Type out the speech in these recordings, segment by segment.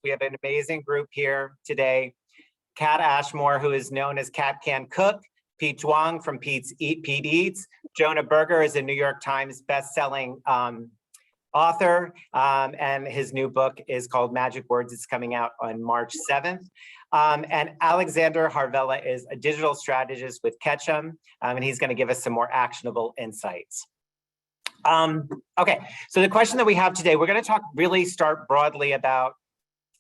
We have an amazing group here today. Kat Ashmore, who is known as Kat Can Cook, Pete Zhuang from Pete Eats, Jonah Berger is a New York Times best-selling author, and his new book is called Magic Words. It's coming out on March 7th. And Alexander Harvella is a digital strategist with Ketchum, and he's going to give us some more actionable insights. Okay, so the question that we have today, we're going to start broadly about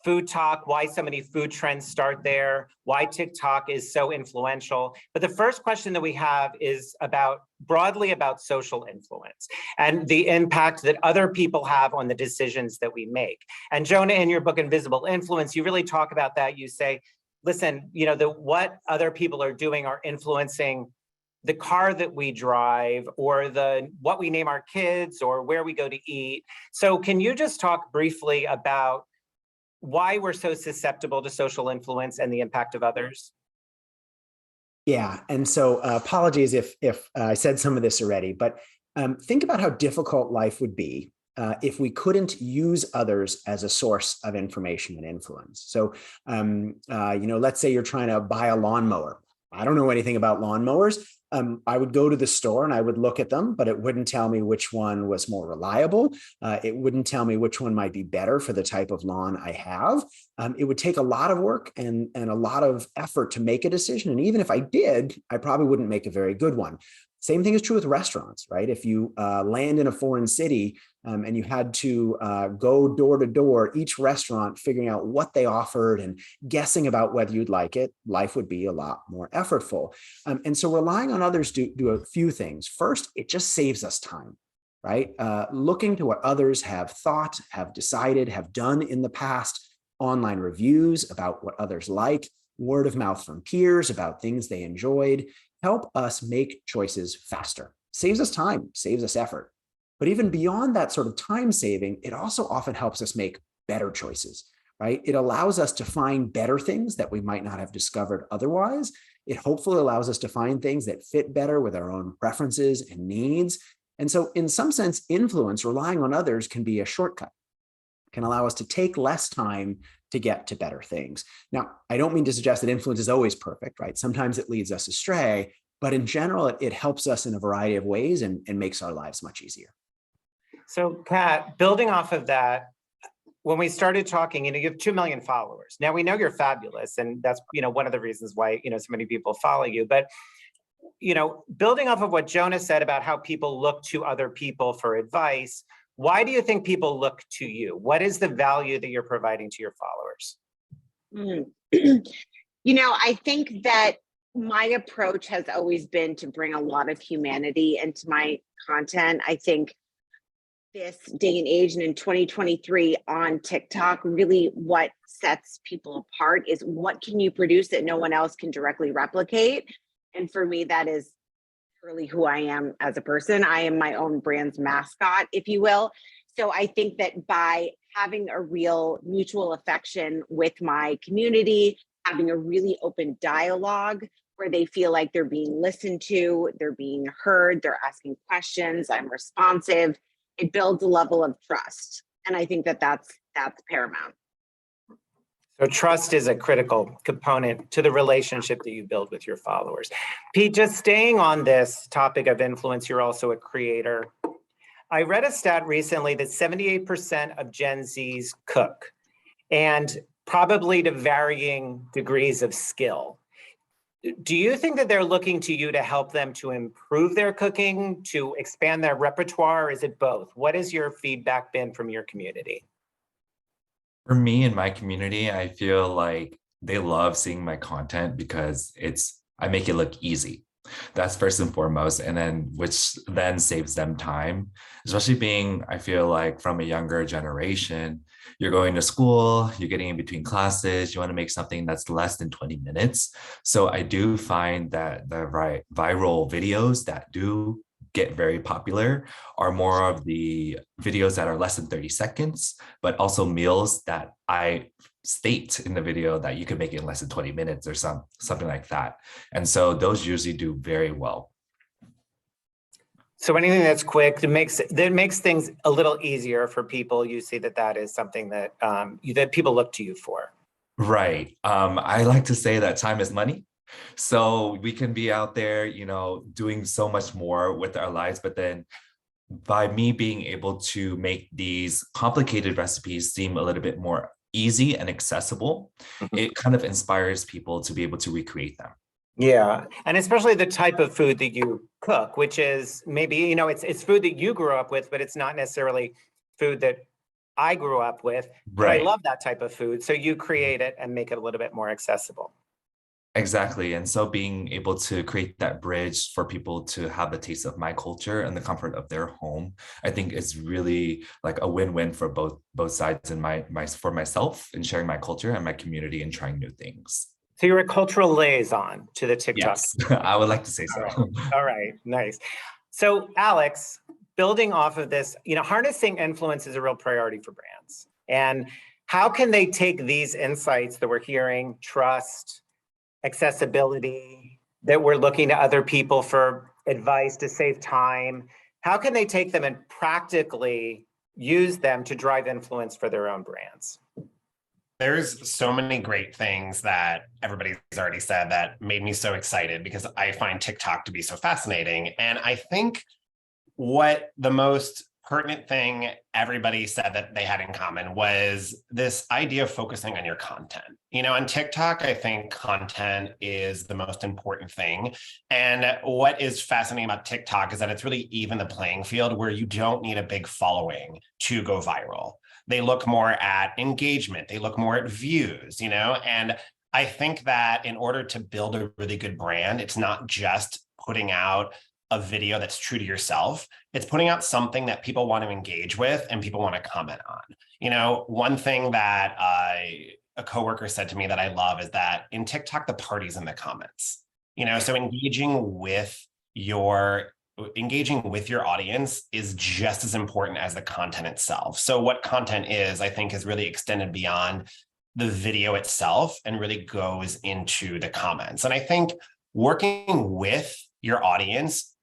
food talk, why so many food trends start there, why TikTok is so influential. But the first question that we have is broadly about social influence and the impact that other people have on the decisions that we make. And Jonah, in your book, Invisible Influence, you really talk about that. You say, listen, what other people are doing are influencing the car that we drive or what we name our kids or where we go to eat. So can you just talk briefly about why we're so susceptible to social influence and the impact of others? Yeah, and so apologies if I said some of this already, but think about how difficult life would be if we couldn't use others as a source of information and influence. So, let's say you're trying to buy a lawnmower. I don't know anything about lawnmowers. I would go to the store and I would look at them, but it wouldn't tell me which one was more reliable. It wouldn't tell me which one might be better for the type of lawn I have. It would take a lot of work and a lot of effort to make a decision. And even if I did, I probably wouldn't make a very good one. Same thing is true with restaurants, right? If you land in a foreign city and you had to go door to door, each restaurant figuring out what they offered and guessing about whether you'd like it, life would be a lot more effortful. And so relying on others to do a few things. First, it just saves us time, right? Looking to what others have thought, have decided, have done in the past, online reviews about what others like, word of mouth from peers about things they enjoyed, help us make choices faster. Saves us time, saves us effort. But even beyond that sort of time saving, it also often helps us make better choices, right? It allows us to find better things that we might not have discovered otherwise. It hopefully allows us to find things that fit better with our own preferences and needs. And so in some sense, influence, relying on others, can be a shortcut, can allow us to take less time to get to better things. Now, I don't mean to suggest that influence is always perfect, right? Sometimes it leads us astray, but in general, it helps us in a variety of ways and makes our lives much easier. So Kat, building off of that, when we started talking, you have 2 million followers. Now we know you're fabulous, and that's one of the reasons why so many people follow you. But building off of what Jonah said about how people look to other people for advice, why do you think people look to you? What is the value that you're providing to your followers? I think that my approach has always been to bring a lot of humanity into my content. I think this day and age, and in 2023 on TikTok, really what sets people apart is what can you produce that no one else can directly replicate. And for me, that is really who I am as a person. I am my own brand's mascot, if you will. So I think that by having a real mutual affection with my community, having a really open dialogue where they feel like they're being listened to, they're being heard, they're asking questions, I'm responsive, it builds a level of trust. And I think that that's paramount. So trust is a critical component to the relationship that you build with your followers. Pete, just staying on this topic of influence, you're also a creator. I read a stat recently that 78% of Gen Zs cook, and probably to varying degrees of skill. Do you think that they're looking to you to help them to improve their cooking, to expand their repertoire, or is it both? What has your feedback been from your community? For me and my community, I feel like they love seeing my content because I make it look easy. That's first and foremost, and then which then saves them time, especially being, I feel like, from a younger generation. You're going to school, you're getting in between classes, you want to make something that's less than 20 minutes. So I do find that the viral videos that do get very popular are more of the videos that are less than 30 seconds, but also meals that I state in the video that you can make it in less than 20 minutes or something like that. And so those usually do very well. So anything that's quick, that makes things a little easier for people. You see that is something that that people look to you for. Right. I like to say that time is money. So we can be out there, doing so much more with our lives, but then by me being able to make these complicated recipes seem a little bit more easy and accessible, it kind of inspires people to be able to recreate them. Yeah, and especially the type of food that you cook, which is maybe, it's food that you grew up with, but it's not necessarily food that I grew up with, but I Right. love that type of food. So you create it and make it a little bit more accessible. Exactly. And so being able to create that bridge for people to have the taste of my culture and the comfort of their home, I think is really like a win-win for both sides and for myself in sharing my culture and my community and trying new things. So you're a cultural liaison to the TikTok. Yes, I would like to say so. All right, nice. So Alex, building off of this, harnessing influence is a real priority for brands. And how can they take these insights that we're hearing, trust, accessibility, that we're looking to other people for advice to save time, how can they take them and practically use them to drive influence for their own brands? There's so many great things that everybody's already said that made me so excited because I find TikTok to be so fascinating. And I think what the most pertinent thing everybody said that they had in common was this idea of focusing on your content. On TikTok, I think content is the most important thing. And what is fascinating about TikTok is that it's really even the playing field where you don't need a big following to go viral. They look more at engagement. They look more at views, and I think that in order to build a really good brand, it's not just putting out a video that's true to yourself. It's putting out something that people want to engage with and people want to comment on. One thing that a coworker said to me that I love is that in TikTok, the party's in the comments. So engaging with your audience is just as important as the content itself. So what content is, I think, is really extended beyond the video itself and really goes into the comments. And I think working with your audience,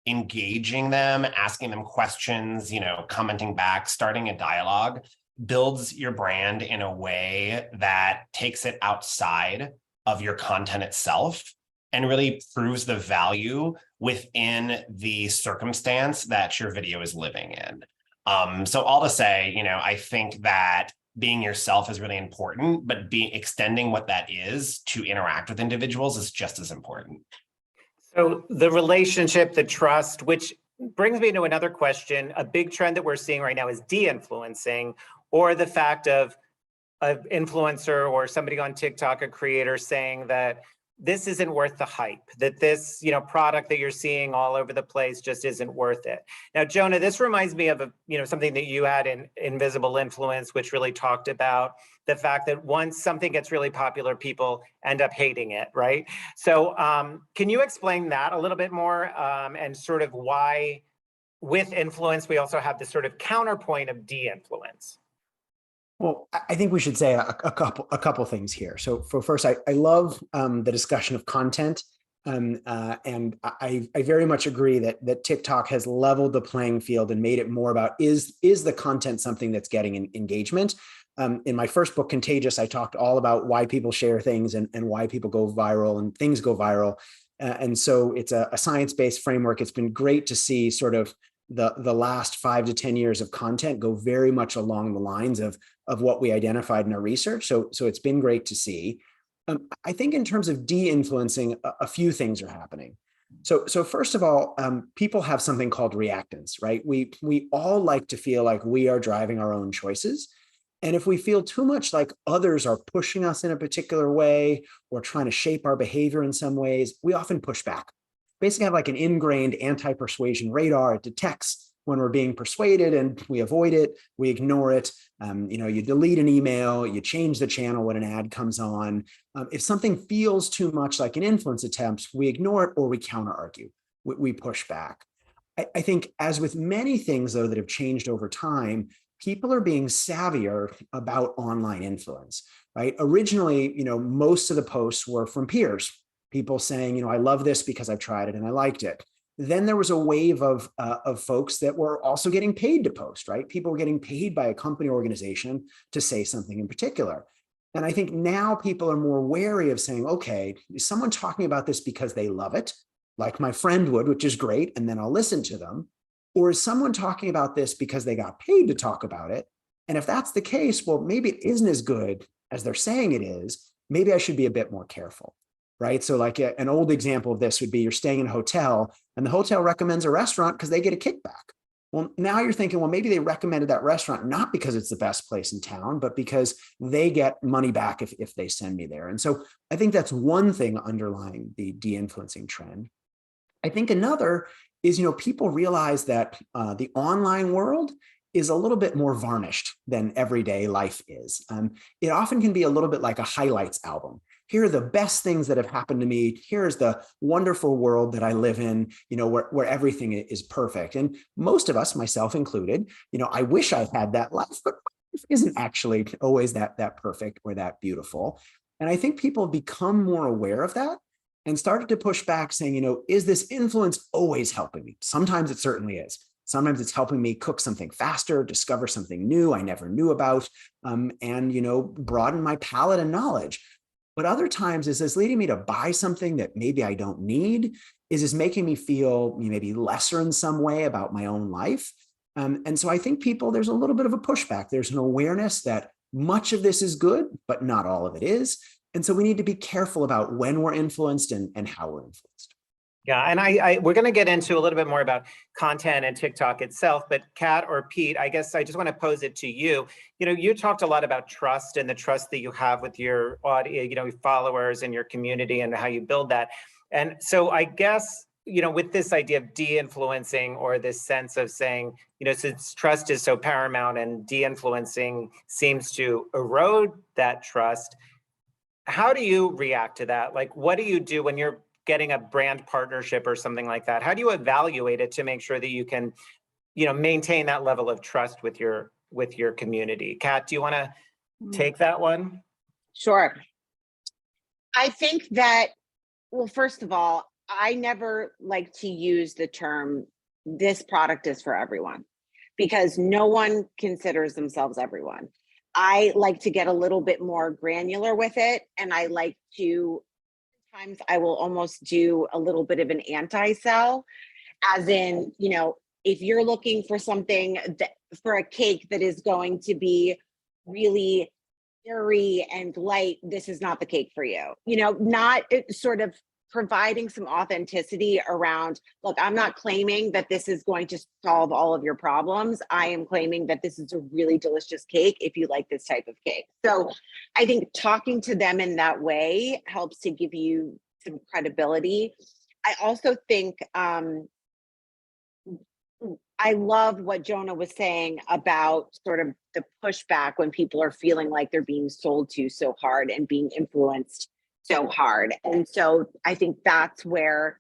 engaging them, asking them questions, commenting back, starting a dialogue, builds your brand in a way that takes it outside of your content itself and really proves the value within the circumstance that your video is living in. So all to say, I think that being yourself is really important, but extending what that is to interact with individuals is just as important. So the relationship, the trust, which brings me to another question. A big trend that we're seeing right now is de-influencing, or the fact of an influencer or somebody on TikTok, a creator, saying that this isn't worth the hype, that this, product that you're seeing all over the place just isn't worth it. Now, Jonah, this reminds me of something that you had in Invisible Influence, which really talked about the fact that once something gets really popular, people end up hating it, right? So can you explain that a little bit more, and sort of why with influence, we also have this sort of counterpoint of de-influence? Well, I think we should say a couple things here. So first, I love the discussion of content. And I very much agree that TikTok has leveled the playing field and made it more about is the content something that's getting engagement. In my first book, Contagious, I talked all about why people share things and why people go viral and things go viral. And so it's a science-based framework. It's been great to see sort of the last 5 to 10 years of content go very much along the lines of what we identified in our research. So it's been great to see. I think in terms of de-influencing, a few things are happening. So first of all, people have something called reactance, right? We all like to feel like we are driving our own choices. And if we feel too much like others are pushing us in a particular way or trying to shape our behavior in some ways, we often push back. Basically have like an ingrained anti-persuasion radar. It detects when we're being persuaded and we avoid it, we ignore it. You delete an email, you change the channel when an ad comes on. If something feels too much like an influence attempt, we ignore it or we counter argue, we push back. I think as with many things though that have changed over time, people are being savvier about online influence, right? Originally, most of the posts were from peers, people saying, I love this because I've tried it and I liked it. then there was a wave of folks that were also getting paid to post, right? People were getting paid by a company or organization to say something in particular. And I think now people are more wary of saying, okay, is someone talking about this because they love it, like my friend would, which is great, and then I'll listen to them? Or is someone talking about this because they got paid to talk about it? And if that's the case, well, maybe it isn't as good as they're saying it is. Maybe I should be a bit more careful, right? So like an old example of this would be you're staying in a hotel and the hotel recommends a restaurant because they get a kickback. Well, now you're thinking, well, maybe they recommended that restaurant not because it's the best place in town, but because they get money back if they send me there. And so I think that's one thing underlying the de-influencing trend. I think another is, people realize that the online world is a little bit more varnished than everyday life is. It often can be a little bit like a highlights album. Here are the best things that have happened to me. Here's the wonderful world that I live in, where everything is perfect. And most of us, myself included, I wish I had that life, but life isn't actually always that perfect or that beautiful. And I think people have become more aware of that and started to push back saying, is this influence always helping me? Sometimes it certainly is. Sometimes it's helping me cook something faster, discover something new I never knew about, and broaden my palette and knowledge. But other times, is this leading me to buy something that maybe I don't need? Is this making me feel maybe lesser in some way about my own life? And so I think there's a little bit of a pushback. There's an awareness that much of this is good, but not all of it is. And so we need to be careful about when we're influenced and how we're influenced. Yeah, and we're going to get into a little bit more about content and TikTok itself, but Kat or Pete, I guess I just want to pose it to you. You talked a lot about trust and the trust that you have with your audience, followers and your community and how you build that. And so I guess, with this idea of de-influencing, or this sense of saying, since trust is so paramount and de-influencing seems to erode that trust, how do you react to that? Like, what do you do when you're getting a brand partnership or something like that? How do you evaluate it to make sure that you can, maintain that level of trust with your community? Kat, do you want to take that one? Sure. I think that, well, first of all, I never like to use the term, this product is for everyone, because no one considers themselves everyone. I like to get a little bit more granular with it. And I like to, sometimes I will almost do a little bit of an anti-sell, as in, if you're looking for something for a cake that is going to be really airy and light, this is not the cake for you. Not sort of providing some authenticity around, look, I'm not claiming that this is going to solve all of your problems. I am claiming that this is a really delicious cake if you like this type of cake. So I think talking to them in that way helps to give you some credibility. I also think I love what Jonah was saying about sort of the pushback when people are feeling like they're being sold to so hard and being influenced so hard. And so I think that's where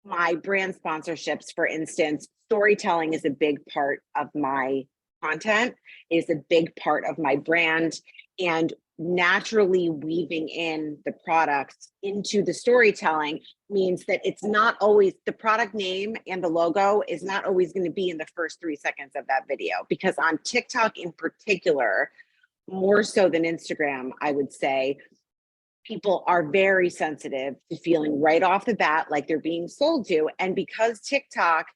my brand sponsorships, for instance, storytelling is a big part of my content, is a big part of my brand. And naturally weaving in the products into the storytelling means that it's not always, the product name and the logo is not always going to be in the first 3 seconds of that video, because on TikTok in particular, more so than Instagram, I would say, people are very sensitive to feeling right off the bat like they're being sold to. And because TikTok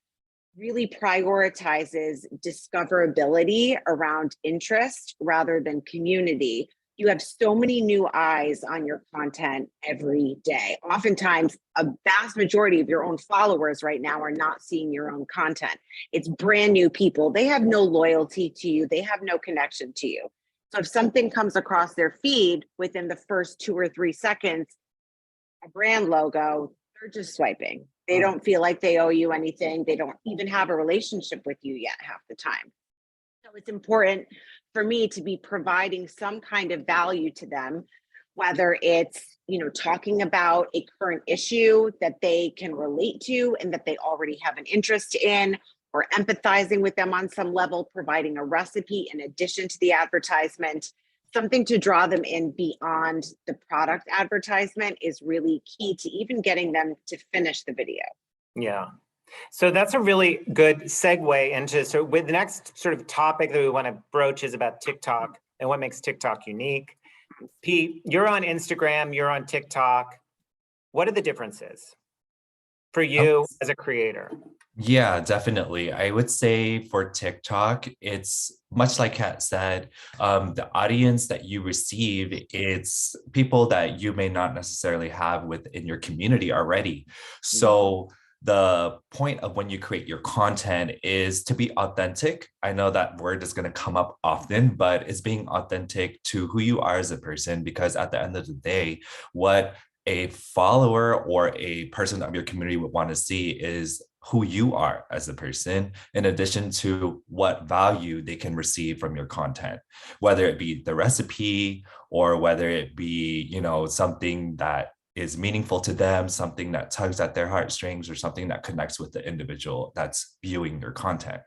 really prioritizes discoverability around interest rather than community, you have so many new eyes on your content every day. Oftentimes, a vast majority of your own followers right now are not seeing your own content. It's brand new people. They have no loyalty to you. They have no connection to you. So if something comes across their feed within the first 2 or 3 seconds, a brand logo, they're just swiping. They don't feel like they owe you anything. They don't even have a relationship with you yet half the time. So it's important for me to be providing some kind of value to them, whether it's, talking about a current issue that they can relate to and that they already have an interest in, or empathizing with them on some level, providing a recipe in addition to the advertisement. Something to draw them in beyond the product advertisement is really key to even getting them to finish the video. Yeah. So that's a really good segue into, so with the next sort of topic that we want to broach is about TikTok and what makes TikTok unique. Pete, you're on Instagram, you're on TikTok. What are the differences for you as a creator? Yeah, definitely. I would say for TikTok, it's much like Kat said, the audience that you receive, it's people that you may not necessarily have within your community already. So the point of when you create your content is to be authentic. I know that word is going to come up often, but it's being authentic to who you are as a person, because at the end of the day, what a follower or a person of your community would want to see is who you are as a person, in addition to what value they can receive from your content, whether it be the recipe or whether it be, you know, something that is meaningful to them, something that tugs at their heartstrings, or something that connects with the individual that's viewing your content.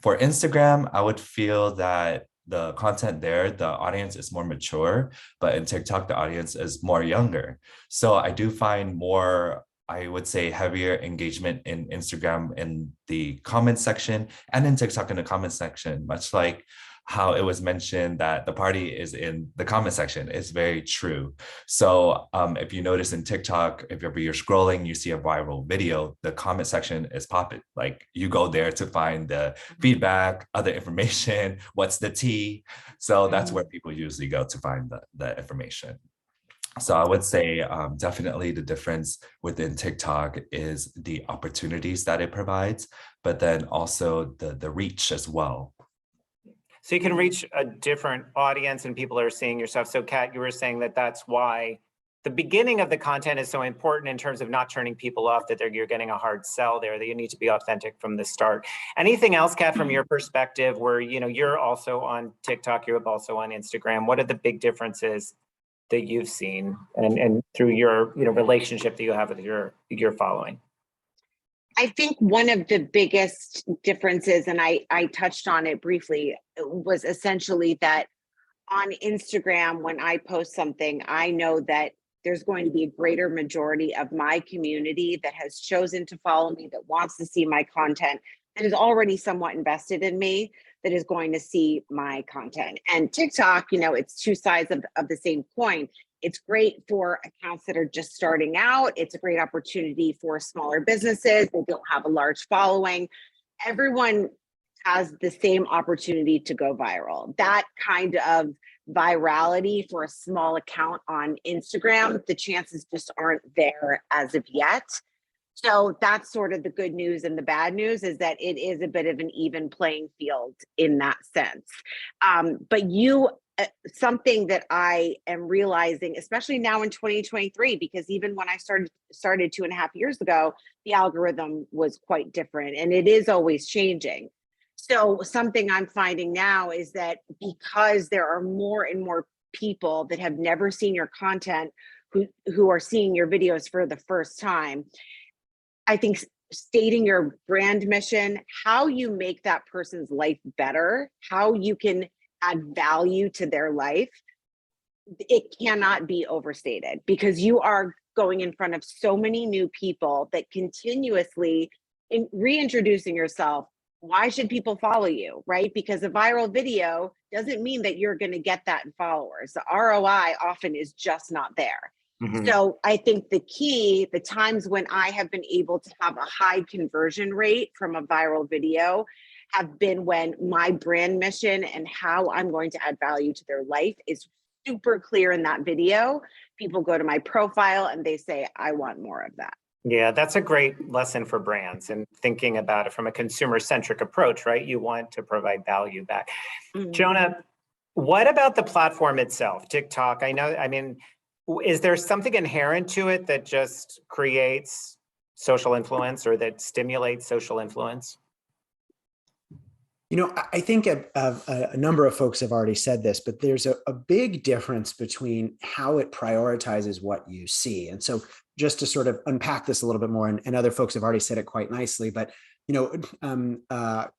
For Instagram, I would feel that the content there, the audience is more mature, but in TikTok, the audience is more younger. So I do find more, I would say, heavier engagement in Instagram in the comment section and in TikTok in the comment section, much like how it was mentioned that the party is in the comment section is very true. So if you notice in TikTok, if ever you're scrolling, you see a viral video, the comment section is popping. Like you go there to find the feedback, other information, what's the tea. So that's where people usually go to find the information. So I would say definitely the difference within TikTok is the opportunities that it provides, but then also the reach as well. So you can reach a different audience and people are seeing your stuff. So Kat, you were saying that that's why the beginning of the content is so important in terms of not turning people off, that you're getting a hard sell there, that you need to be authentic from the start. Anything else, Kat, from your perspective, where, you know, you're also on TikTok, you're also on Instagram. What are the big differences that you've seen and through your, you know, relationship that you have with your following? I think one of the biggest differences, and I touched on it briefly, was essentially that on Instagram, when I post something, I know that there's going to be a greater majority of my community that has chosen to follow me, that wants to see my content, and is already somewhat invested in me, that is going to see my content. And TikTok, you know, it's two sides of the same coin. It's great for accounts that are just starting out. It's a great opportunity for smaller businesses that don't have a large following. Everyone has the same opportunity to go viral. That kind of virality for a small account on Instagram, the chances just aren't there as of yet. So that's sort of the good news, and the bad news is that it is a bit of an even playing field in that sense. But something that I am realizing, especially now in 2023, because even when I started 2.5 years ago, the algorithm was quite different, and it is always changing. So something I'm finding now is that because there are more and more people that have never seen your content who are seeing your videos for the first time, I think stating your brand mission, how you make that person's life better, how you can add value to their life, it cannot be overstated, because you are going in front of so many new people that continuously in reintroducing yourself. Why should people follow you, right? Because a viral video doesn't mean that you're going to get that in followers. The ROI often is just not there. So I think the key, the times when I have been able to have a high conversion rate from a viral video have been when my brand mission and how I'm going to add value to their life is super clear in that video. People go to my profile and they say, I want more of that. Yeah, that's a great lesson for brands and thinking about it from a consumer-centric approach, right? You want to provide value back. Jonah, what about the platform itself, TikTok? Is there something inherent to it that just creates social influence or that stimulates social influence? You know, I think a number of folks have already said this, but there's a big difference between how it prioritizes what you see. And so just to sort of unpack this a little bit more, and other folks have already said it quite nicely, but, you know,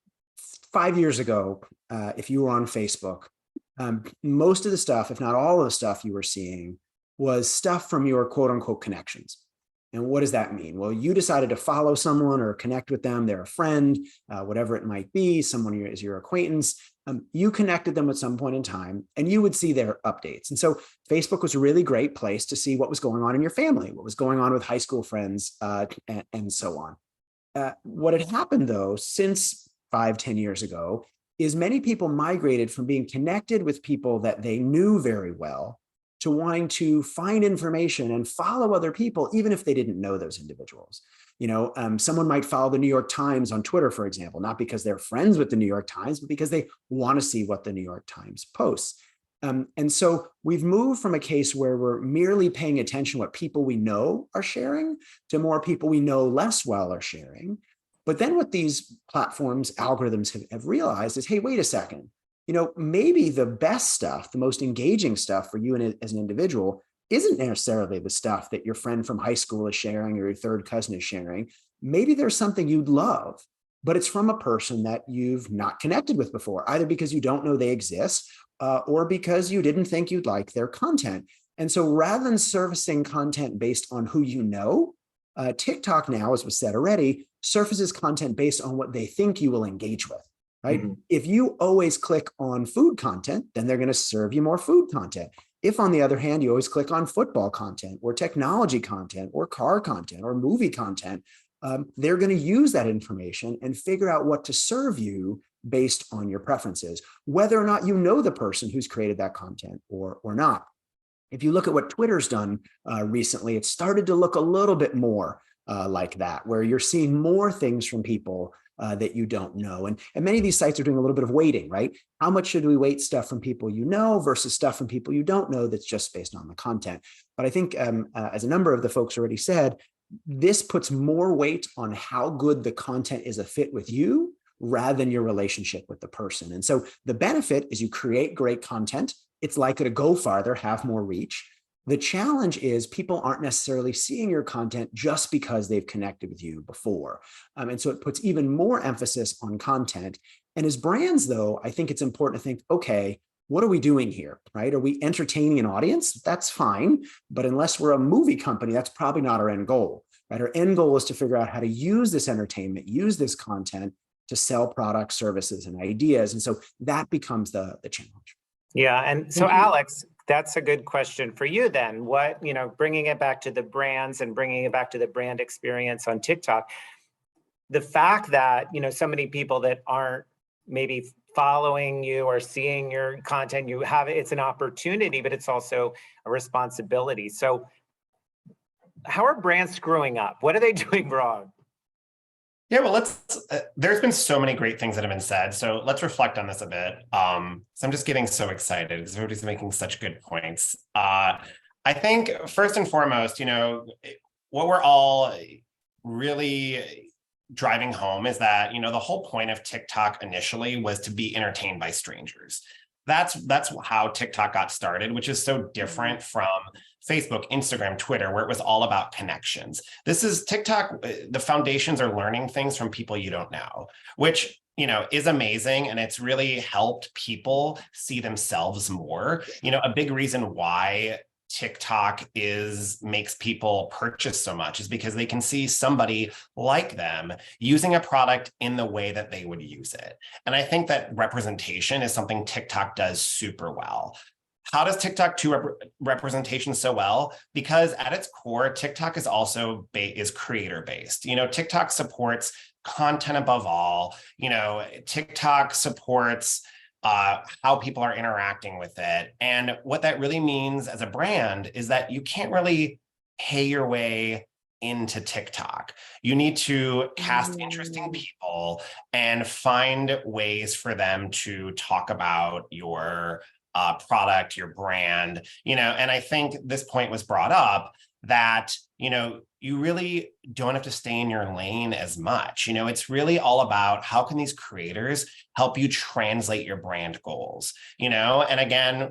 5 years ago, if you were on Facebook, most of the stuff, if not all of the stuff you were seeing, was stuff from your quote unquote connections. And what does that mean? Well, you decided to follow someone or connect with them. They're a friend, whatever it might be. Someone is your acquaintance. You connected them at some point in time and you would see their updates. And so Facebook was a really great place to see what was going on in your family, what was going on with high school friends, and so on. What had happened though, since 5-10 years ago, is many people migrated from being connected with people that they knew very well to wanting to find information and follow other people, even if they didn't know those individuals. Someone might follow the New York Times on Twitter, for example, not because they're friends with the New York Times, but because they want to see what the New York Times posts. And so we've moved from a case where we're merely paying attention to what people we know are sharing to more people we know less well are sharing. But then what these platforms, algorithms have realized is, hey, wait a second, maybe the best stuff, the most engaging stuff for you as an individual isn't necessarily the stuff that your friend from high school is sharing or your third cousin is sharing. Maybe there's something you'd love, but it's from a person that you've not connected with before, either because you don't know they exist or because you didn't think you'd like their content. And so rather than servicing content based on who you know, TikTok now, as was said already, surfaces content based on what they think you will engage with. Right? Mm-hmm. If you always click on food content, then they're going to serve you more food content. If, on the other hand, you always click on football content or technology content or car content or movie content, they're going to use that information and figure out what to serve you based on your preferences, whether or not you know the person who's created that content or not. If you look at what Twitter's done recently, it started to look a little bit more like that, where you're seeing more things from people that you don't know. And many of these sites are doing a little bit of weighting, right? How much should we weight stuff from people you know versus stuff from people you don't know that's just based on the content? But I think as a number of the folks already said, this puts more weight on how good the content is a fit with you rather than your relationship with the person. And so the benefit is you create great content. It's likely to go farther, have more reach. The challenge is people aren't necessarily seeing your content just because they've connected with you before. And so it puts even more emphasis on content. And as brands, though, I think it's important to think, okay, what are we doing here, right? Are we entertaining an audience? That's fine. But unless we're a movie company, that's probably not our end goal, right? Our end goal is to figure out how to use this entertainment, use this content to sell products, services, and ideas. And so that becomes the challenge. Yeah. And so, Alex, that's a good question for you then. What, bringing it back to the brands and bringing it back to the brand experience on TikTok, the fact that, so many people that aren't maybe following you or seeing your content, it's an opportunity, but it's also a responsibility. So how are brands screwing up? What are they doing wrong? Yeah, well, there's been so many great things that have been said. So let's reflect on this a bit. So I'm just getting so excited because everybody's making such good points. I think first and foremost, what we're all really driving home is that, the whole point of TikTok initially was to be entertained by strangers. That's how TikTok got started, which is so different from Facebook, Instagram, Twitter, where it was all about connections. This is TikTok. The foundations are learning things from people you don't know, which, is amazing. And it's really helped people see themselves more. A big reason why TikTok makes people purchase so much is because they can see somebody like them using a product in the way that they would use it. And I think that representation is something TikTok does super well. How does TikTok do representation so well? Because at its core, TikTok is also is creator based. TikTok supports content above all. TikTok supports how people are interacting with it. And what that really means as a brand is that you can't really pay your way into TikTok. You need to cast interesting people and find ways for them to talk about your product, your brand, and I think this point was brought up that, you really don't have to stay in your lane as much. It's really all about how can these creators help you translate your brand goals, and again,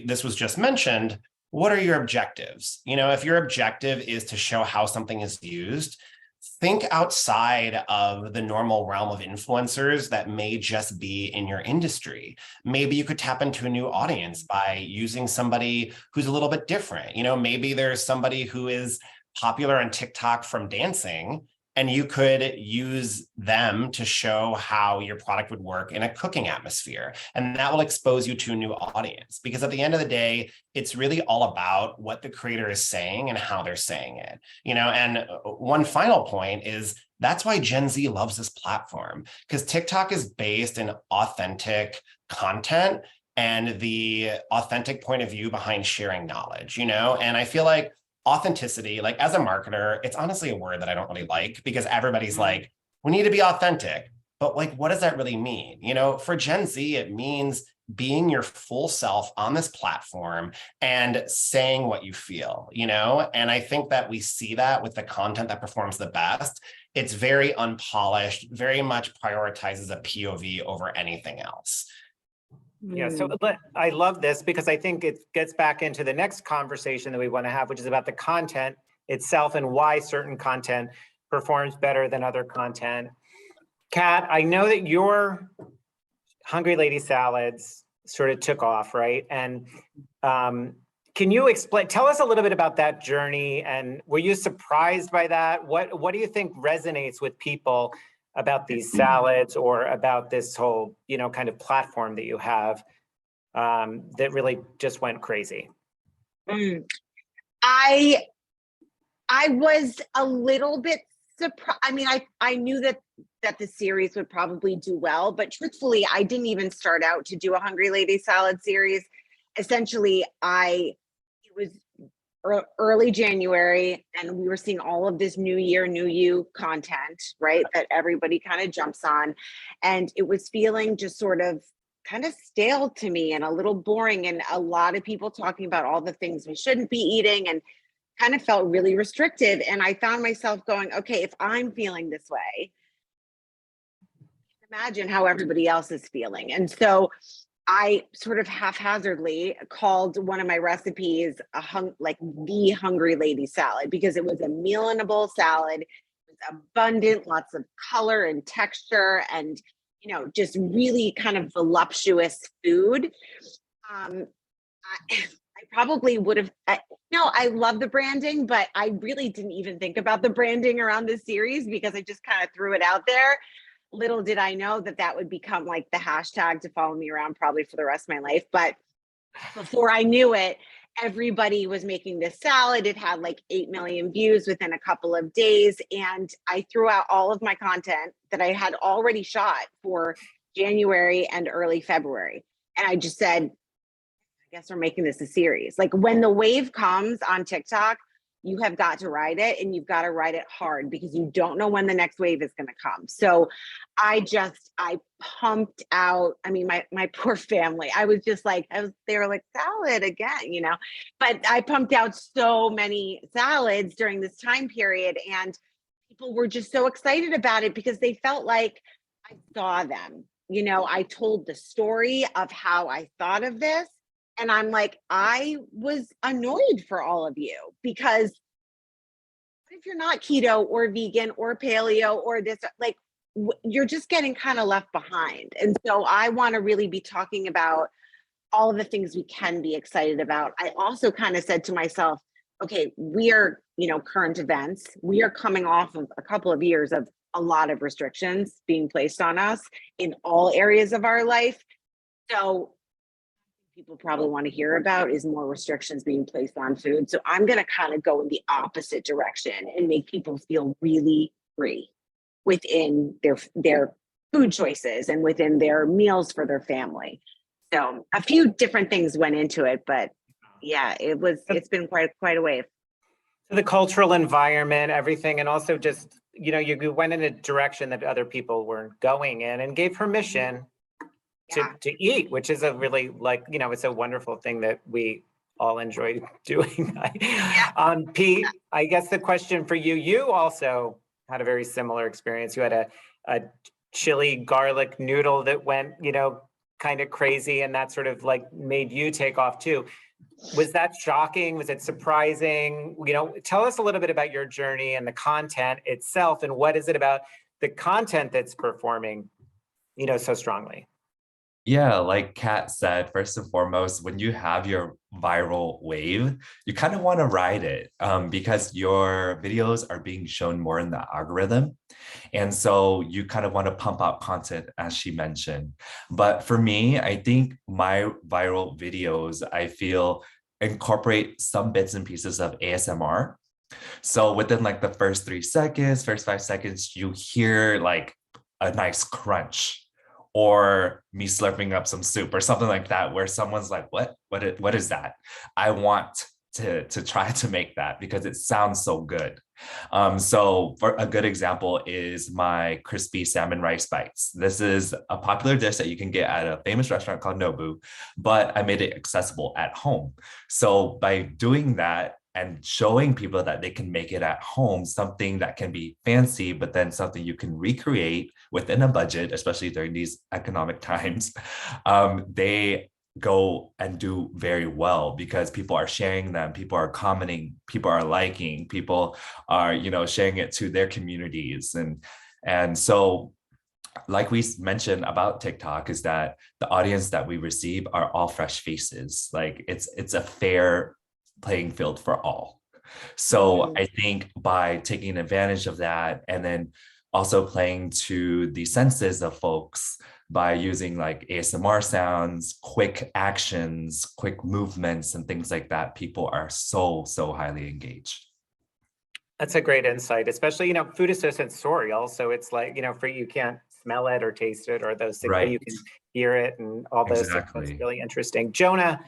this was just mentioned. What are your objectives? If your objective is to show how something is used, think outside of the normal realm of influencers that may just be in your industry. Maybe you could tap into a new audience by using somebody who's a little bit different. Maybe there's somebody who is popular on TikTok from dancing, and you could use them to show how your product would work in a cooking atmosphere. And that will expose you to a new audience, because at the end of the day, it's really all about what the creator is saying and how they're saying it. And one final point is that's why Gen Z loves this platform, because TikTok is based in authentic content and the authentic point of view behind sharing knowledge, and I feel like authenticity, like as a marketer, it's honestly a word that I don't really like, because everybody's like, we need to be authentic. But like, what does that really mean? For Gen Z, it means being your full self on this platform and saying what you feel, and I think that we see that with the content that performs the best. It's very unpolished, very much prioritizes a POV over anything else. Yeah, so but I love this because I think it gets back into the next conversation that we want to have, which is about the content itself and why certain content performs better than other content. Kat, I know that your Hungry Lady salads sort of took off, right? And can you tell us a little bit about that journey, and were you surprised by that? What do you think resonates with people about these salads, or about this whole, kind of platform that you have that really just went crazy? I was a little bit surprised. I mean, I knew that the series would probably do well, but truthfully, I didn't even start out to do a Hungry Lady salad series. Essentially, it was early January, and we were seeing all of this new year, new you content, right? That everybody kind of jumps on. And it was feeling just sort of kind of stale to me and a little boring, and a lot of people talking about all the things we shouldn't be eating, and kind of felt really restrictive. And I found myself going, okay, if I'm feeling this way, imagine how everybody else is feeling. And so I sort of haphazardly called one of my recipes the Hungry Lady salad, because it was a meal in a bowl salad. It was abundant, lots of color and texture, and just really kind of voluptuous food. I probably would have. I love the branding, but I really didn't even think about the branding around this series, because I just kind of threw it out there. Little did I know that would become like the hashtag to follow me around probably for the rest of my life. But before I knew it, everybody was making this salad. It had like 8 million views within a couple of days. And I threw out all of my content that I had already shot for January and early February. And I just said, I guess we're making this a series. Like, when the wave comes on TikTok, you have got to ride it, and you've got to ride it hard, because you don't know when the next wave is going to come. So I pumped out, I mean, my poor family, they were like, salad again, but I pumped out so many salads during this time period, and people were just so excited about it because they felt like I saw them. I told the story of how I thought of this. And I'm like, I was annoyed for all of you, because if you're not keto or vegan or paleo or this, like, you're just getting kind of left behind. And so I want to really be talking about all of the things we can be excited about. I also kind of said to myself, okay, we are, current events. We are coming off of a couple of years of a lot of restrictions being placed on us in all areas of our life. So people probably want to hear about is more restrictions being placed on food. So I'm going to kind of go in the opposite direction and make people feel really free within their food choices and within their meals for their family. So a few different things went into it, but yeah, it's been quite a wave. The cultural environment, everything, and also just, you went in a direction that other people weren't going in, and gave permission to eat, which is a really, it's a wonderful thing that we all enjoy doing. Pete, I guess the question for you also had a very similar experience. You had a chili garlic noodle that went, kind of crazy, and that sort of made you take off too. Was that shocking? Was it surprising? Tell us a little bit about your journey and the content itself, and what is it about the content that's performing, so strongly? Yeah, like Kat said, first and foremost, when you have your viral wave, you kind of want to ride it because your videos are being shown more in the algorithm. And so you kind of want to pump out content, as she mentioned. But for me, I think my viral videos, I feel incorporate some bits and pieces of ASMR. So within like the first 3 seconds, first 5 seconds, you hear like a nice crunch or me slurping up some soup or something like that, where someone's like, what is that? I want to try to make that because it sounds so good. So for a good example is my crispy salmon rice bites. This is a popular dish that you can get at a famous restaurant called Nobu, but I made it accessible at home. So by doing that and showing people that they can make it at home, something that can be fancy, but then something you can recreate within a budget, especially during these economic times, they go and do very well because people are sharing them, people are commenting, people are liking, people are, sharing it to their communities. And so like we mentioned about TikTok is that the audience that we receive are all fresh faces. Like it's a fair playing field for all. So I think by taking advantage of that and then also playing to the senses of folks by using like ASMR sounds, quick actions, quick movements, and things like that, people are so highly engaged. That's a great insight, especially, food is so sensorial. So it's like, for you can't smell it or taste it or those things, but you can hear it and all those things. That's really interesting. Jonah,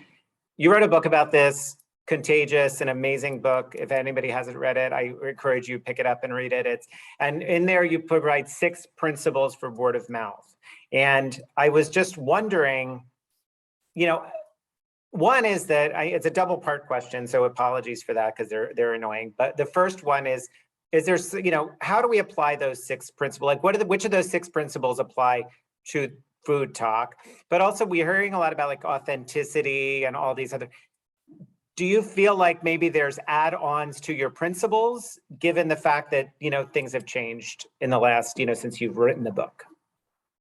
you wrote a book about this, Contagious, an amazing book. If anybody hasn't read it, I encourage you pick it up and read it. And in there you provide 6 principles for word of mouth. And I was just wondering, one is that it's a double part question, so apologies for that because they're annoying. But the first one is there, how do we apply those 6 principles? Like which of those 6 principles apply to food talk? But also we're hearing a lot about like authenticity and all these other. Do you feel like maybe there's add-ons to your principles, given the fact that, things have changed in the last, since you've written the book?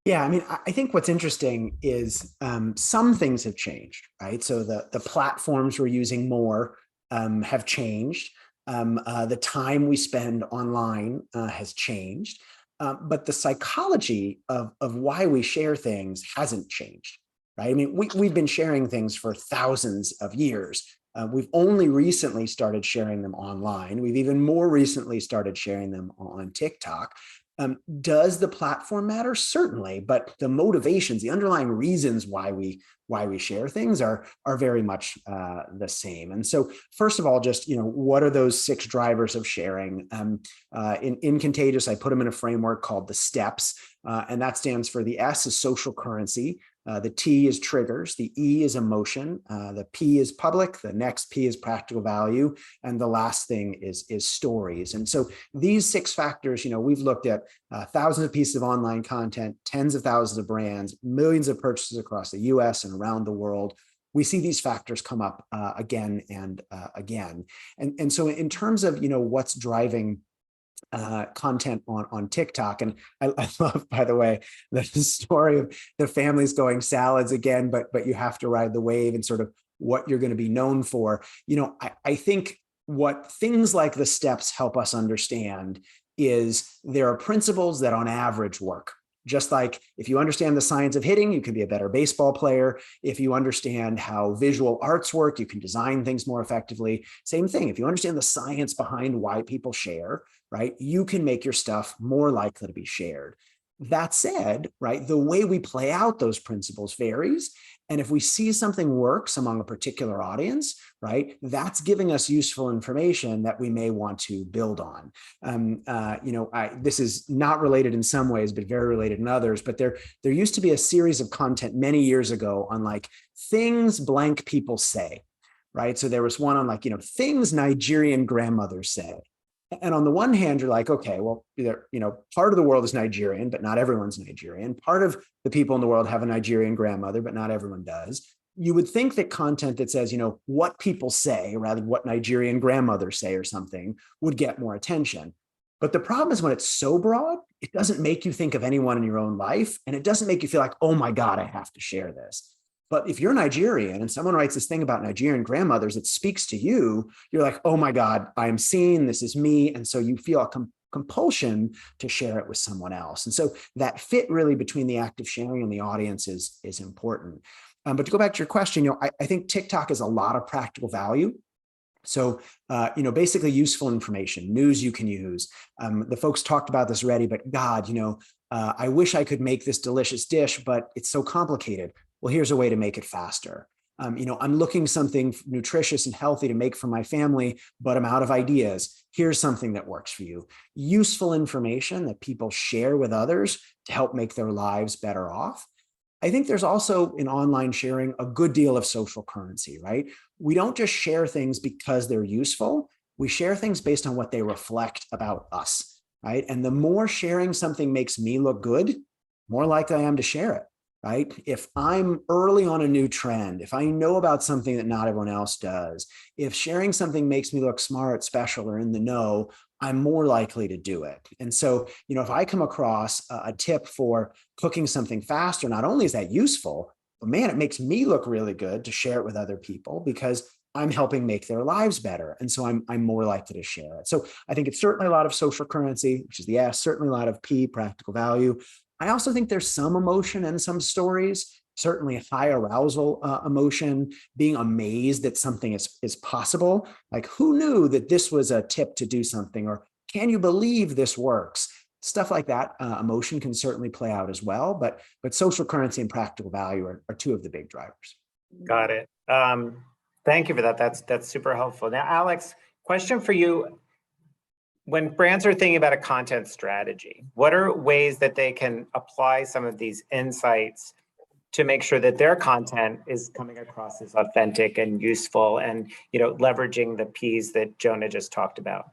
Yeah, I mean, I think what's interesting is some things have changed, right? So the platforms we're using more have changed. The time we spend online has changed, but the psychology of why we share things hasn't changed, right? I mean, we've been sharing things for thousands of years. We've only recently started sharing them online. We've even more recently started sharing them on TikTok. Does the platform matter? Certainly, but the motivations, the underlying reasons why we share things are very much the same. And so, first of all, just what are those 6 drivers of sharing? In Contagious, I put them in a framework called the steps, and that stands for the S is social currency. The T is triggers, the E is emotion, the P is public, the next P is practical value, and the last thing is stories. And so these 6 factors, we've looked at thousands of pieces of online content, tens of thousands of brands, millions of purchases across the US and around the world. We see these factors come up again and again. And so in terms of, what's driving content on TikTok. And I love, by the way, the story of the families going salads again, but you have to ride the wave and sort of what you're going to be known for. I think what things like the steps help us understand is there are principles that on average work. Just like if you understand the science of hitting, you can be a better baseball player. If you understand how visual arts work, you can design things more effectively. Same thing. If you understand the science behind why people share, right, you can make your stuff more likely to be shared. That said, right, the way we play out those principles varies. And if we see something works among a particular audience, right, that's giving us useful information that we may want to build on. This is not related in some ways, but very related in others. But there used to be a series of content many years ago on like things blank people say, right? So there was one on like, things Nigerian grandmothers say. And on the one hand, you're like, okay, well, part of the world is Nigerian, but not everyone's Nigerian. Part of the people in the world have a Nigerian grandmother, but not everyone does. You would think that content that says, what people say rather than what Nigerian grandmothers say or something would get more attention. But the problem is when it's so broad, it doesn't make you think of anyone in your own life. And it doesn't make you feel like, oh my God, I have to share this. But if you're Nigerian and someone writes this thing about Nigerian grandmothers, it speaks to you, you're like, oh my God, I am seen, this is me. And so you feel a compulsion to share it with someone else. And so that fit really between the act of sharing and the audience is important. But to go back to your question, I think TikTok is a lot of practical value. So, basically useful information, news you can use. The folks talked about this already, but God, I wish I could make this delicious dish, but it's so complicated. Well, here's a way to make it faster. I'm looking something nutritious and healthy to make for my family, but I'm out of ideas. Here's something that works for you. Useful information that people share with others to help make their lives better off. I think there's also in online sharing a good deal of social currency, right? We don't just share things because they're useful. We share things based on what they reflect about us, right? And the more sharing something makes me look good, more likely I am to share it, right? If I'm early on a new trend, if I know about something that not everyone else does, if sharing something makes me look smart, special, or in the know, I'm more likely to do it. And so, if I come across a tip for cooking something faster, not only is that useful, but man, it makes me look really good to share it with other people because I'm helping make their lives better. And so I'm more likely to share it. So I think it's certainly a lot of social currency, which is the S, certainly a lot of P, practical value. I also think there's some emotion and some stories, certainly high arousal emotion, being amazed that something is possible. Like, who knew that this was a tip to do something? Or can you believe this works? Stuff like that. Emotion can certainly play out as well, but social currency and practical value are two of the big drivers. Got it. Thank you for that. That's super helpful. Now, Alex, question for you. When brands are thinking about a content strategy, what are ways that they can apply some of these insights to make sure that their content is coming across as authentic and useful and, leveraging the P's that Jonah just talked about?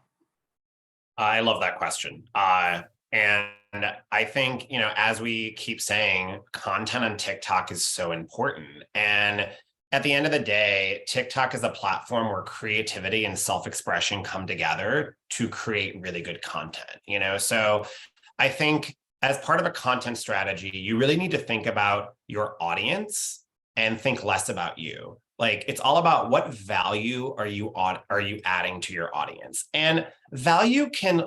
I love that question. And I think, as we keep saying, content on TikTok is so important. And at the end of the day, TikTok is a platform where creativity and self-expression come together to create really good content, So I think as part of a content strategy, you really need to think about your audience and think less about you. Like, it's all about what value are you adding to your audience? And value can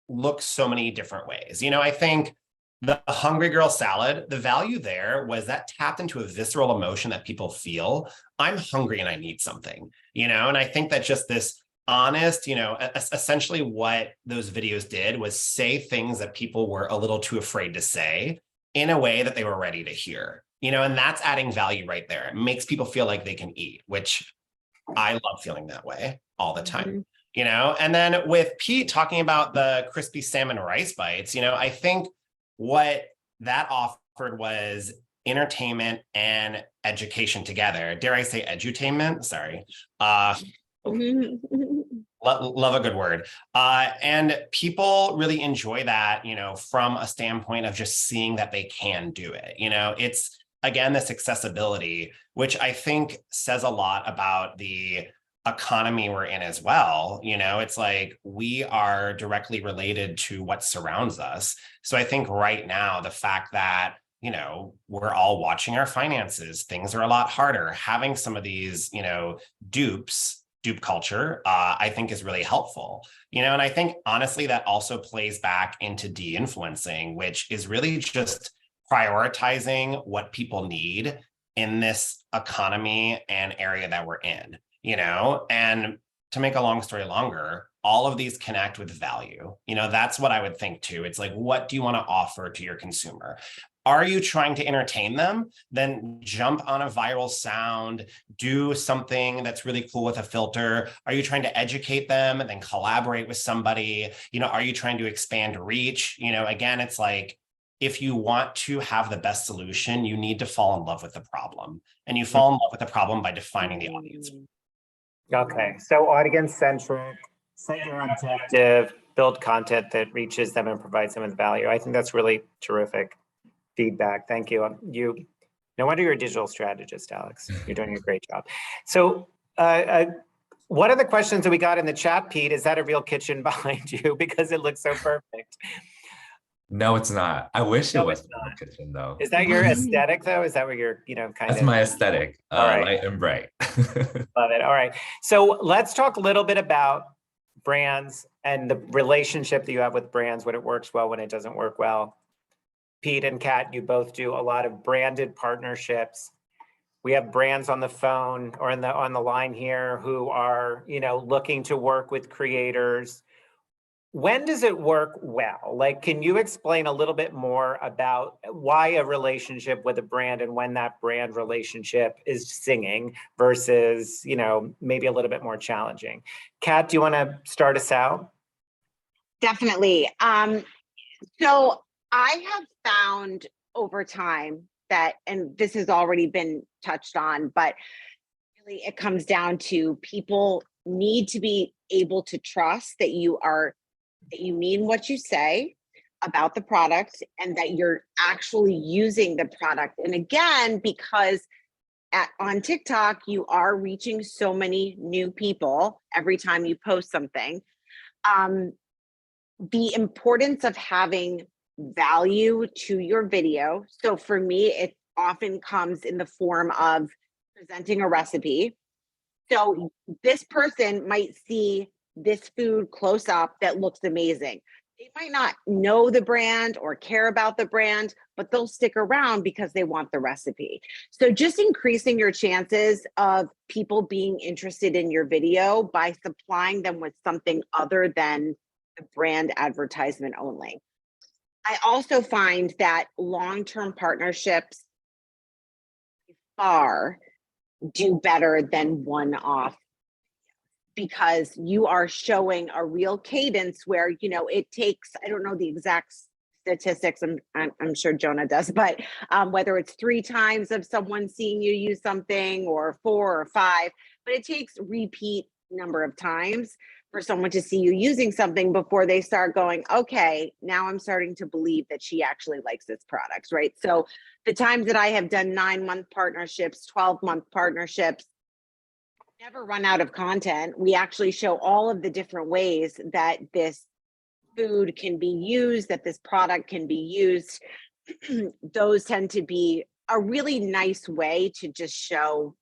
look so many different ways. I think the Hungry Girl salad, the value there was that tapped into a visceral emotion that people feel. I'm hungry and I need something, and I think that just this honest, essentially what those videos did was say things that people were a little too afraid to say in a way that they were ready to hear, and that's adding value right there. It makes people feel like they can eat, which I love feeling that way all the time. And then with Pete talking about the crispy salmon rice bites, I think what that offered was entertainment and education together. Dare I say edutainment? Sorry. Love a good word. And people really enjoy that, from a standpoint of just seeing that they can do it. It's, again, this accessibility, which I think says a lot about the economy we're in as well. It's like we are directly related to what surrounds us. So I think right now, the fact that, we're all watching our finances, things are a lot harder. Having some of these, dupe culture, I think is really helpful, and I think honestly, that also plays back into de-influencing, which is really just prioritizing what people need in this economy and area that we're in. And to make a long story longer, all of these connect with value. That's what I would think too. It's like, what do you want to offer to your consumer? Are you trying to entertain them? Then jump on a viral sound, do something that's really cool with a filter. Are you trying to educate them and then collaborate with somebody? Are you trying to expand reach? Again, it's like, if you want to have the best solution, you need to fall in love with the problem. And you fall in love with the problem by defining the audience. Okay, so audience-centric, set your objective, build content that reaches them and provides them with value. I think that's really terrific feedback. Thank you. No wonder you're a digital strategist, Alex. You're doing a great job. So one of the questions that we got in the chat, Pete, is that a real kitchen behind you? Because it looks so perfect. No, it's not. I wish it No, was it's from not. the kitchen though. Is that your aesthetic though? Is that what you're, kind That's of? my aesthetic, All right. light and bright. Love it. All right. So let's talk a little bit about brands and the relationship that you have with brands, when it works well, when it doesn't work well. Pete and Kat, you both do a lot of branded partnerships. We have brands on the phone or on the line here who are, looking to work with creators. When does it work well? Like, can you explain a little bit more about why a relationship with a brand and when that brand relationship is singing versus, maybe a little bit more challenging? Kat, do you want to start us out? Definitely. So I have found over time that, and this has already been touched on, but really it comes down to people need to be able to trust that you mean what you say about the product and that you're actually using the product. And again, because on TikTok, you are reaching so many new people every time you post something. The importance of having value to your video. So for me, it often comes in the form of presenting a recipe. So this person might see this food close up that looks amazing. They might not know the brand or care about the brand, but they'll stick around because they want the recipe. So just increasing your chances of people being interested in your video by supplying them with something other than the brand advertisement only. I also find that long-term partnerships far do better than one-off, because you are showing a real cadence where, it takes, I don't know the exact statistics, I'm sure Jonah does, but whether it's 3 times of someone seeing you use something or 4 or 5, but it takes repeat number of times for someone to see you using something before they start going, okay, now I'm starting to believe that she actually likes this product, right? So the times that I have done 9-month partnerships, 12-month partnerships, never run out of content. We actually show all of the different ways that this food can be used, that this product can be used. Those tend to be a really nice way to just show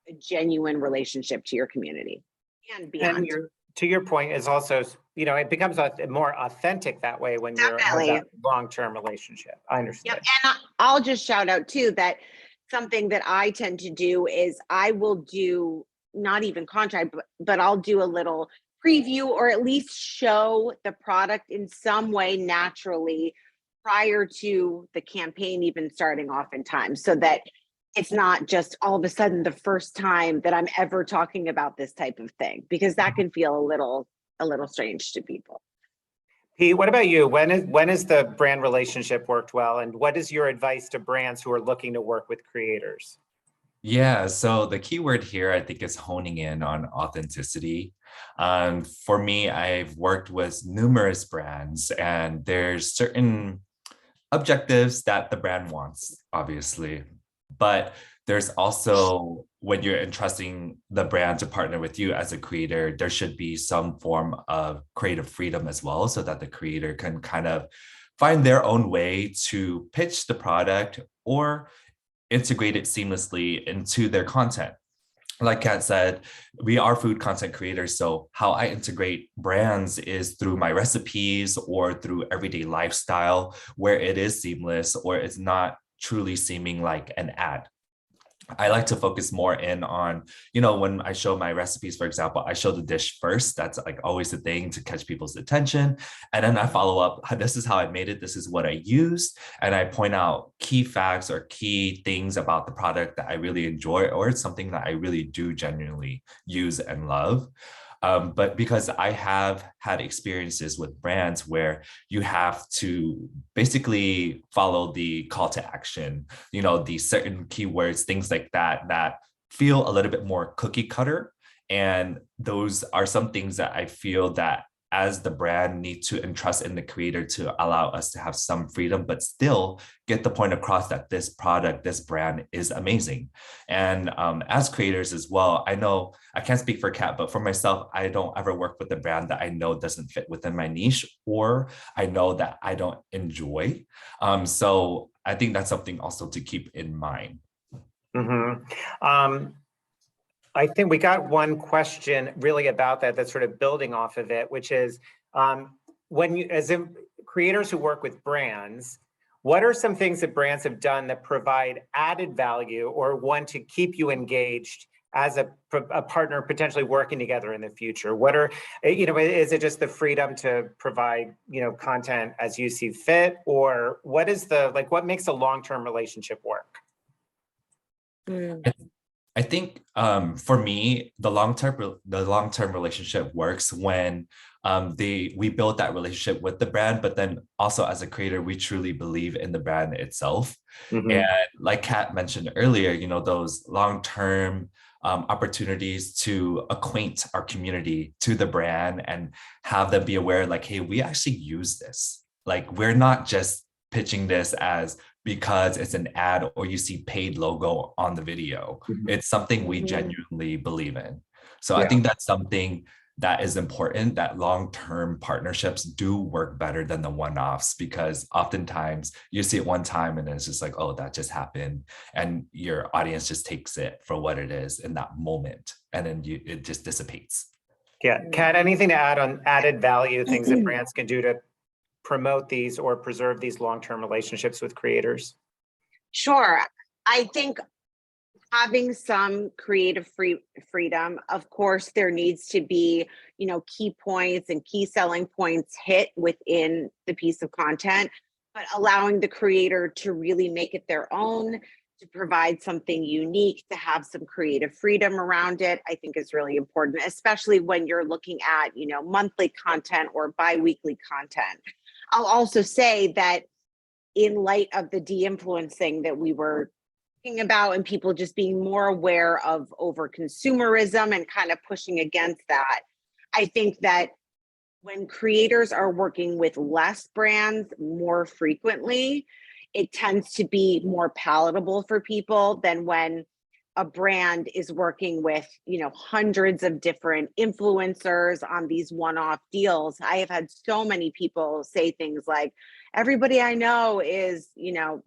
a genuine relationship to your community and beyond. And to your point is also, it becomes more authentic that way when you have that long-term relationship. I understand. Yep. And I'll just shout out too that something that I tend to do is I will do not even contract, but I'll do a little preview or at least show the product in some way naturally prior to the campaign even starting oftentimes, so that it's not just all of a sudden the first time that I'm ever talking about this type of thing, because that can feel a little strange to people. Pete, what about you? When is the brand relationship worked well? And what is your advice to brands who are looking to work with creators? Yeah, so the key word here, I think, is honing in on authenticity. For me, I've worked with numerous brands, and there's certain objectives that the brand wants, obviously. But there's also, when you're entrusting the brand to partner with you as a creator, there should be some form of creative freedom as well, so that the creator can kind of find their own way to pitch the product or integrate it seamlessly into their content. Like Kat said, we are food content creators. So how I integrate brands is through my recipes or through everyday lifestyle, where it is seamless or it's not truly seeming like an ad. I like to focus more in on, when I show my recipes, for example, I show the dish first. That's like always the thing to catch people's attention. And then I follow up, this is how I made it. This is what I used. And I point out key facts or key things about the product that I really enjoy, or it's something that I really do genuinely use and love. But because I have had experiences with brands where you have to basically follow the call to action, the certain keywords, things like that, that feel a little bit more cookie cutter. And those are some things that I feel that as the brand need to entrust in the creator to allow us to have some freedom, but still get the point across that this product, this brand is amazing. And as creators as well, I know I can't speak for Kat, but for myself, I don't ever work with a brand that I know doesn't fit within my niche, or I know that I don't enjoy. So I think that's something also to keep in mind. I think we got one question really about that, that's sort of building off of it, which is when you, as in creators who work with brands, what are some things that brands have done that provide added value or want to keep you engaged as a partner potentially working together in the future? What are, is it just the freedom to provide, content as you see fit, or what is what makes a long-term relationship work? I think for me, the long-term relationship works when we build that relationship with the brand, but then also as a creator, we truly believe in the brand itself. And like Kat mentioned earlier, those long-term opportunities to acquaint our community to the brand and have them be aware, like, hey, we actually use this. Like, we're not just pitching this as because it's an ad or you see paid logo on the video. It's something we genuinely believe in. So I think that's something that is important, that long-term partnerships do work better than the one-offs, because oftentimes you see it one time and it's just like, oh, that just happened. And your audience just takes it for what it is in that moment. And then it just dissipates. Yeah, Kat, anything to add on added value, things that brands can do to promote these or preserve these long-term relationships with creators? Sure. I think having some creative freedom, of course, there needs to be, key points and key selling points hit within the piece of content, but allowing the creator to really make it their own, to provide something unique, to have some creative freedom around it, I think is really important, especially when you're looking at, monthly content or bi-weekly content. I'll also say that in light of the de-influencing that we were talking about, and people just being more aware of over consumerism and kind of pushing against that, I think that when creators are working with less brands more frequently, it tends to be more palatable for people than when a brand is working with, hundreds of different influencers on these one-off deals. I have had so many people say things like, everybody I know is,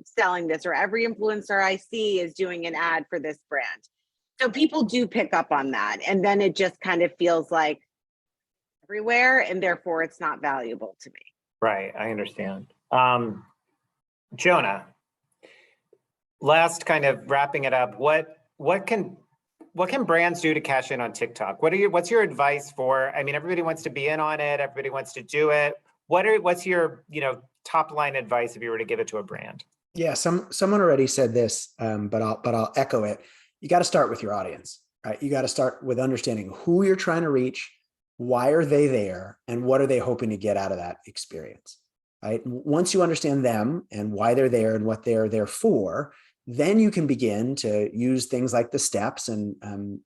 selling this, or every influencer I see is doing an ad for this brand. So people do pick up on that. And then it just kind of feels like everywhere, and therefore it's not valuable to me. Right, I understand. Jonah, last kind of wrapping it up, what can brands do to cash in on TikTok? What's your advice for, everybody wants to be in on it, everybody wants to do it. What's your, top line advice if you were to give it to a brand? Yeah, someone already said this, but I'll echo it. You got to start with your audience, right? You got to start with understanding who you're trying to reach, why are they there, and what are they hoping to get out of that experience, right? Once you understand them and why they're there and what they're there for, then you can begin to use things like the steps and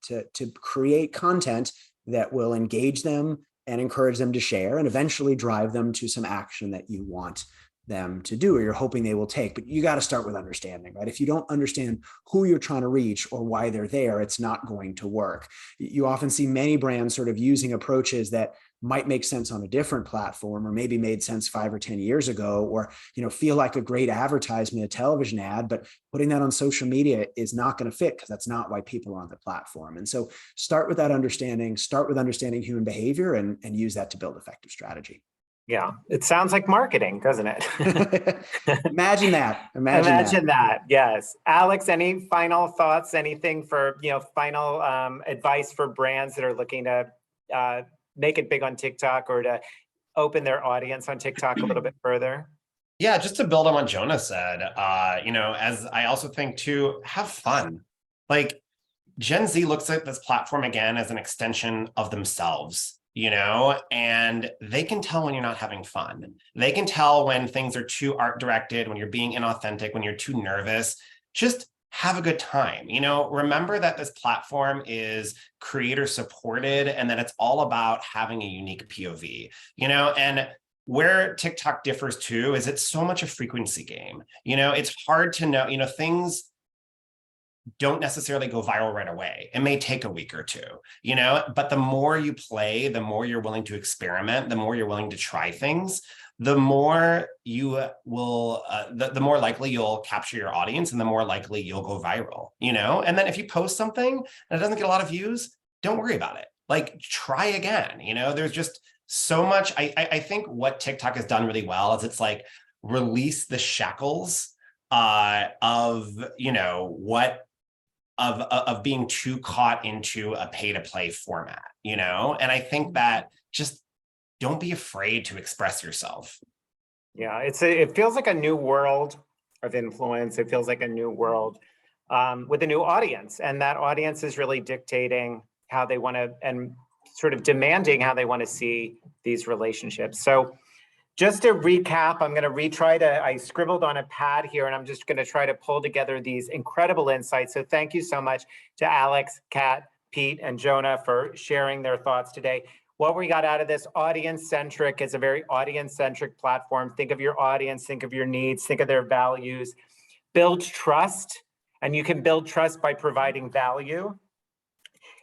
to create content that will engage them and encourage them to share and eventually drive them to some action that you want them to do or you're hoping they will take. But you got to start with understanding, right? If you don't understand who you're trying to reach or why they're there, it's not going to work. You often see many brands sort of using approaches that might make sense on a different platform or maybe made sense 5 or 10 years ago, or feel like a great advertisement, a television ad, but putting that on social media is not going to fit because that's not why people are on the platform. And so start with that understanding, start with understanding human behavior and use that to build effective strategy. Yeah, it sounds like marketing, doesn't it? Imagine that. Imagine that. Yes. Alex, any final thoughts, anything for, final advice for brands that are looking to make it big on TikTok or to open their audience on TikTok a little bit further? Yeah, just to build on what Jonah said, as I also think too, have fun. Like Gen Z looks at this platform again as an extension of themselves, and they can tell when you're not having fun. They can tell when things are too art directed, when you're being inauthentic, when you're too nervous. Just have a good time. Remember that this platform is creator supported and that it's all about having a unique POV, and where TikTok differs too is it's so much a frequency game. It's hard to know, things don't necessarily go viral right away. It may take a week or two, but the more you play, the more you're willing to experiment, the more you're willing to try things, the more you will, the more likely you'll capture your audience and the more likely you'll go viral, and then if you post something and it doesn't get a lot of views, don't worry about it. Like, try again. There's just so much. I think what TikTok has done really well is it's like release the shackles of, of being too caught into a pay to play format, and I think that just don't be afraid to express yourself. Yeah, it feels like a new world of influence. It feels like a new world with a new audience, and that audience is really dictating how they want to and sort of demanding how they want to see these relationships. So just to recap, I'm going to retry to, I scribbled on a pad here and I'm just going to try to pull together these incredible insights. So thank you so much to Alex, Kat, Pete, and Jonah for sharing their thoughts today. What we got out of this, audience-centric, is a very audience-centric platform. Think of your audience, think of your needs, think of their values. Build trust, and you can build trust by providing value.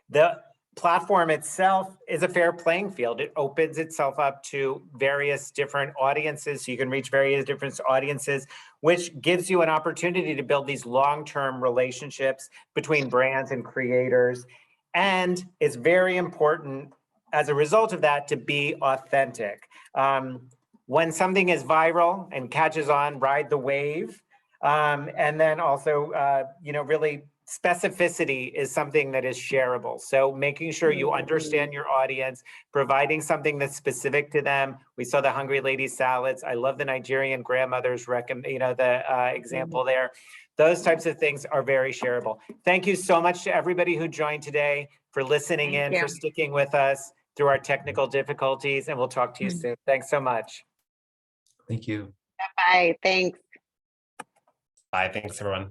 The platform itself is a fair playing field. It opens itself up to various different audiences. So you can reach various different audiences, which gives you an opportunity to build these long-term relationships between brands and creators. And it's very important as a result of that to be authentic. When something is viral and catches on, ride the wave. And then also, really specificity is something that is shareable. So making sure you understand your audience, providing something that's specific to them. We saw the Hungry Lady salads. I love the Nigerian grandmother's example there. Those types of things are very shareable. Thank you so much to everybody who joined today, for listening in, for sticking with us through our technical difficulties, and we'll talk to you soon. Thanks so much. Thank you. Bye. Thanks. Bye. Thanks, everyone.